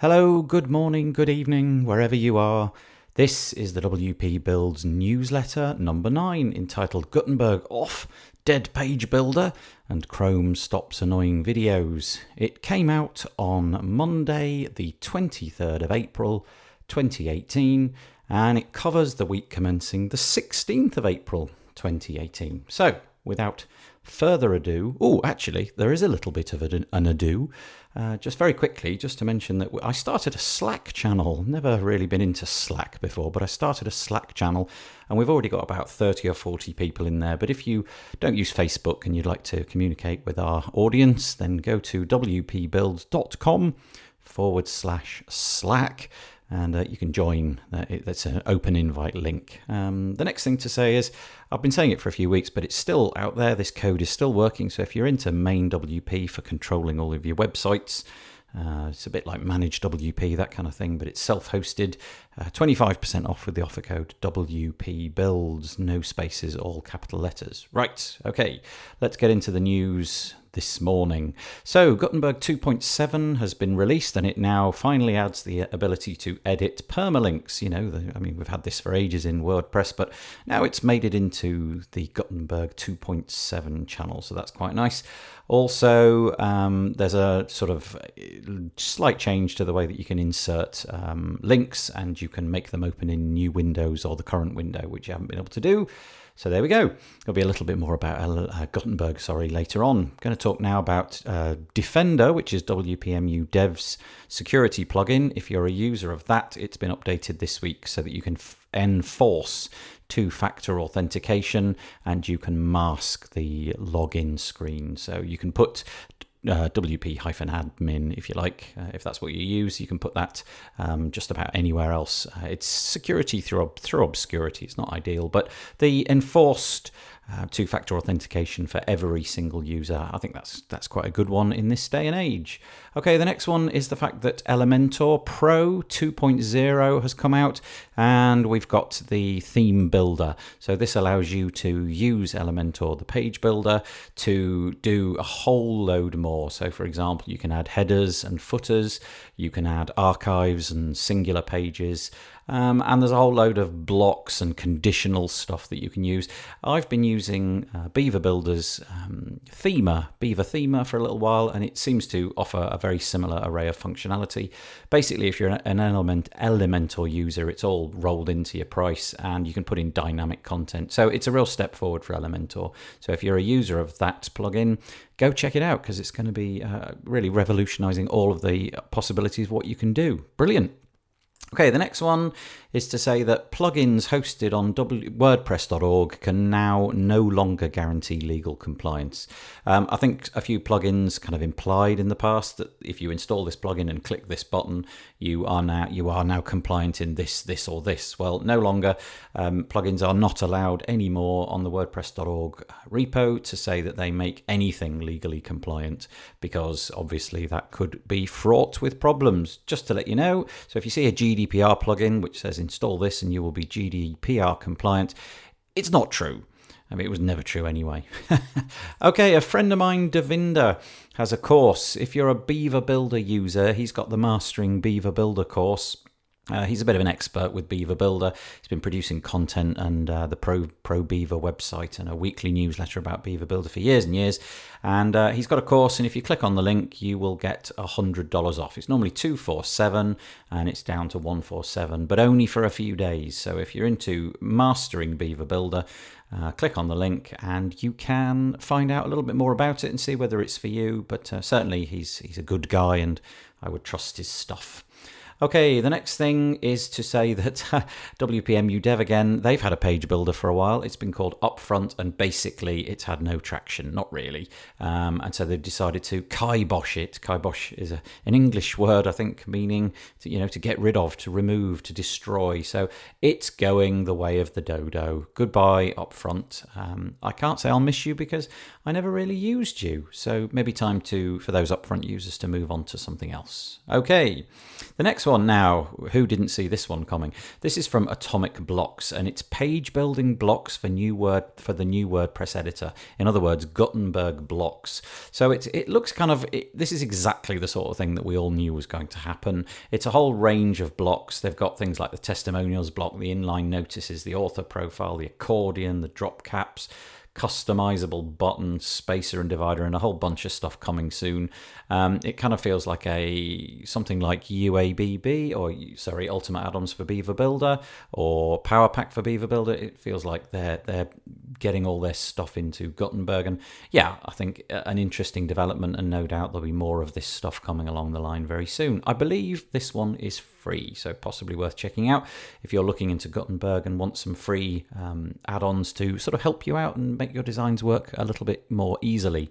Hello, good morning, good evening, wherever you are. This is the WP Builds newsletter number 9, entitled Gutenberg Off, Dead Page Builder, and Chrome Stops Annoying Videos. It came out on Monday, the 23rd of April, 2018, and it covers the week commencing the 16th of April, 2018. So, without further ado, actually, there is a little bit of an ado. Just very quickly, just to mention that I started a Slack channel. Never really been into Slack before, but I started a Slack channel, and we've already got about 30 or 40 people in there. But if you don't use Facebook and you'd like to communicate with our audience, then go to wpbuilds.com/Slack. And you can join. That's an open invite link. The next thing to say is, I've been saying it for a few weeks, but it's still out there. This code is still working. So if you're into main WP for controlling all of your websites, it's a bit like managed WP, that kind of thing, but it's self-hosted. 25% off with the offer code WP Builds, no spaces, all capital letters. Right, okay, let's get into the news this morning. So Gutenberg 2.7 has been released, and it now finally adds the ability to edit permalinks. You know, we've had this for ages in WordPress, but now it's made it into the Gutenberg 2.7 channel, so that's quite nice. Also, there's a sort of slight change to the way that you can insert links, and you can make them open in new windows or the current window, which you haven't been able to do. So there we go. There'll be a little bit more about Gutenberg, later on. I'm going to talk now about Defender, which is WPMU Dev's security plugin. If you're a user of that, it's been updated this week so that you can enforce two-factor authentication, and you can mask the login screen. So you can put WP-admin, if you like, if that's what you use. You can put that just about anywhere else. It's security through obscurity. It's not ideal, but the enforced two-factor authentication for every single user, I think that's quite a good one in this day and age. Okay, the next one is the fact that Elementor Pro 2.0 has come out, and we've got the theme builder. So this allows you to use Elementor, the page builder, to do a whole load more. So for example, you can add headers and footers, you can add archives and singular pages, and there's a whole load of blocks and conditional stuff that you can use. I've been using Beaver Builder's Beaver Themer for a little while, and it seems to offer a very similar array of functionality. Basically, if you're an Elementor user, it's all rolled into your price, and you can put in dynamic content. So it's a real step forward for Elementor. So if you're a user of that plugin, go check it out, because it's going to be really revolutionizing all of the possibilities of what you can do. Brilliant. Okay, the next one is to say that plugins hosted on WordPress.org can now no longer guarantee legal compliance. I think a few plugins kind of implied in the past that if you install this plugin and click this button, you are now compliant in this or this. Well, no longer. Plugins are not allowed anymore on the WordPress.org repo to say that they make anything legally compliant, because obviously that could be fraught with problems. Just to let you know, so if you see a GDPR plugin which says install this and you will be GDPR compliant, it's not true. I mean, it was never true anyway. Okay, a friend of mine, Devinder, has a course. If you're a Beaver Builder user, he's got the Mastering Beaver Builder course. He's a bit of an expert with Beaver Builder. He's been producing content and the Pro Beaver website and a weekly newsletter about Beaver Builder for years and years. And he's got a course, and if you click on the link, you will get $100 off. It's normally $247, and it's down to $147, but only for a few days. So if you're into mastering Beaver Builder, click on the link, and you can find out a little bit more about it and see whether it's for you. But certainly he's a good guy, and I would trust his stuff. Okay, the next thing is to say that WPMU Dev again, they've had a page builder for a while. It's been called Upfront, and basically it's had no traction, not really. And so they've decided to kibosh it. Kibosh is an English word, I think, meaning to get rid of, to remove, to destroy. So it's going the way of the dodo. Goodbye, Upfront. I can't say I'll miss you because I never really used you. So maybe time for those Upfront users to move on to something else. Okay. The next one now, who didn't see this one coming? This is from Atomic Blocks, and it's page building blocks for the new WordPress editor. In other words, Gutenberg blocks. So it looks kind of, this is exactly the sort of thing that we all knew was going to happen. It's a whole range of blocks. They've got things like the testimonials block, the inline notices, the author profile, the accordion, the drop caps, customizable buttons, spacer and divider, and a whole bunch of stuff coming soon. It kind of feels like something like UABB, or sorry, Ultimate Add-ons for Beaver Builder, or Power Pack for Beaver Builder. It feels like they're getting all their stuff into Gutenberg, and yeah, I think an interesting development, and no doubt there'll be more of this stuff coming along the line very soon. I believe this one is free, so possibly worth checking out if you're looking into Gutenberg and want some free add-ons to sort of help you out and make your designs work a little bit more easily.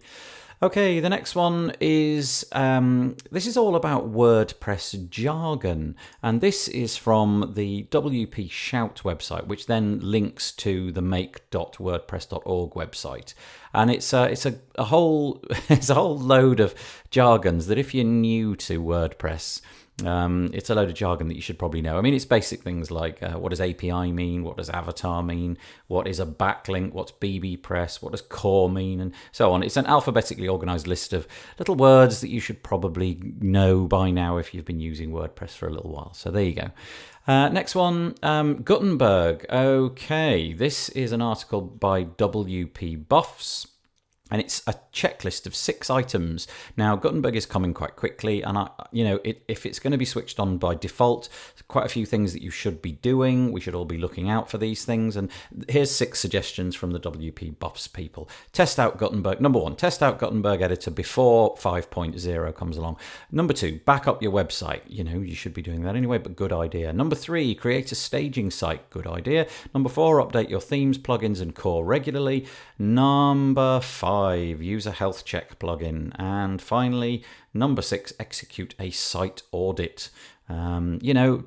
Okay, the next one is, this is all about WordPress jargon, and this is from the WP Shout website, which then links to the make.wordpress.org website. And it's a whole it's a whole load of jargons that if you're new to WordPress, it's a load of jargon that you should probably know. I mean, it's basic things like what does API mean? What does avatar mean? What is a backlink? What's bbPress? What does core mean? And so on. It's an alphabetically organized list of little words that you should probably know by now if you've been using WordPress for a little while. So there you go. Next one, Gutenberg. Okay, this is an article by WP Buffs. And it's a checklist of 6 items. Now, Gutenberg is coming quite quickly, and if it's going to be switched on by default, quite a few things that you should be doing. We should all be looking out for these things. And here's 6 suggestions from the WP Buffs people. Test out Gutenberg. Number 1, test out Gutenberg editor before 5.0 comes along. Number 2, back up your website. You should be doing that anyway, but good idea. Number 3, create a staging site. Good idea. Number 4, update your themes, plugins, and core regularly. Number 5, use a health check plugin. And finally, number 6, execute a site audit.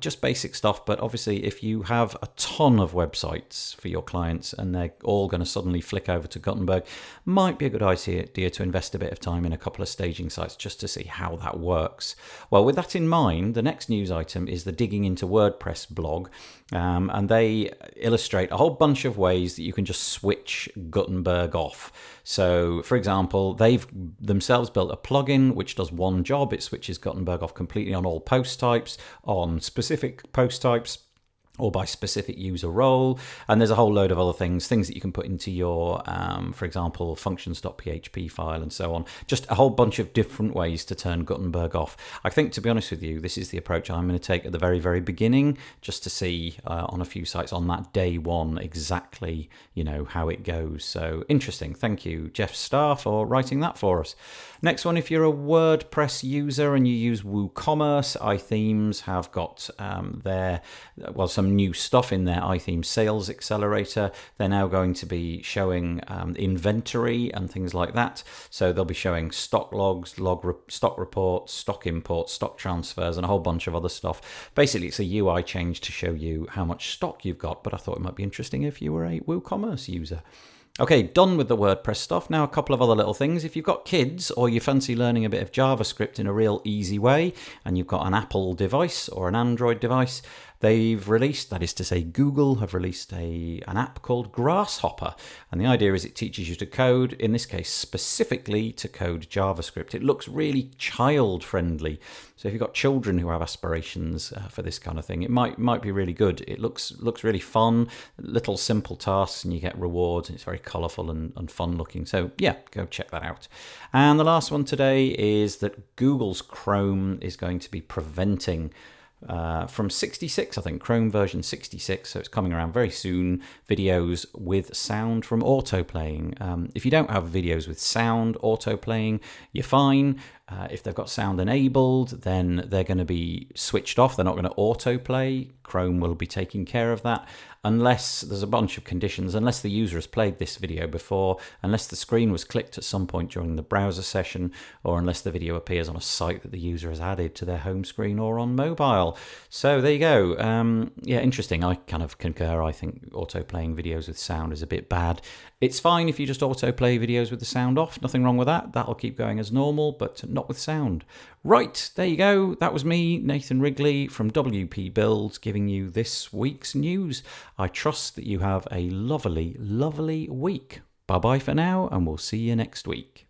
Just basic stuff, but obviously if you have a ton of websites for your clients and they're all going to suddenly flick over to Gutenberg, might be a good idea to invest a bit of time in a couple of staging sites just to see how that works. Well, with that in mind, the next news item is the Digging into WordPress blog, and they illustrate a whole bunch of ways that you can just switch Gutenberg off. So, for example, they've themselves built a plugin which does one job. It switches Gutenberg off completely on all post types, on specific post types, or by specific user role. And there's a whole load of other things that you can put into your, for example, functions.php file and so on. Just a whole bunch of different ways to turn Gutenberg off. I think, to be honest with you, this is the approach I'm going to take at the very, very beginning, just to see on a few sites on that day one exactly, how it goes. So interesting. Thank you, Jeff Starr, for writing that for us. Next one, if you're a WordPress user and you use WooCommerce, iThemes have got some new stuff in their iThemes Sales Accelerator. They're now going to be showing inventory and things like that. So they'll be showing stock logs, stock reports, stock imports, stock transfers, and a whole bunch of other stuff. Basically, it's a UI change to show you how much stock you've got, but I thought it might be interesting if you were a WooCommerce user. Okay, done with the WordPress stuff. Now a couple of other little things. If you've got kids or you fancy learning a bit of JavaScript in a real easy way, and you've got an Apple device or an Android device, they've released, that is to say Google have released an app called Grasshopper. And the idea is it teaches you to code, in this case specifically to code JavaScript. It looks really child friendly. So if you've got children who have aspirations for this kind of thing, it might be really good. It looks really fun, little simple tasks, and you get rewards, and it's very colourful and fun looking. So yeah, go check that out. And the last one today is that Google's Chrome is going to be preventing from 66, I think, Chrome version 66, so it's coming around very soon, videos with sound from autoplaying. If you don't have videos with sound autoplaying, you're fine. If they've got sound enabled, then they're going to be switched off. They're not going to autoplay. Chrome will be taking care of that, unless there's a bunch of conditions, unless the user has played this video before, unless the screen was clicked at some point during the browser session, or unless the video appears on a site that the user has added to their home screen or on mobile. So there you go. Yeah, interesting. I kind of concur. I think autoplaying videos with sound is a bit bad. It's fine if you just autoplay videos with the sound off. Nothing wrong with that. That'll keep going as normal, but not with sound. Right, there you go. That was me, Nathan Wrigley from WP Builds, giving you this week's news. I trust that you have a lovely, lovely week. Bye-bye for now, and we'll see you next week.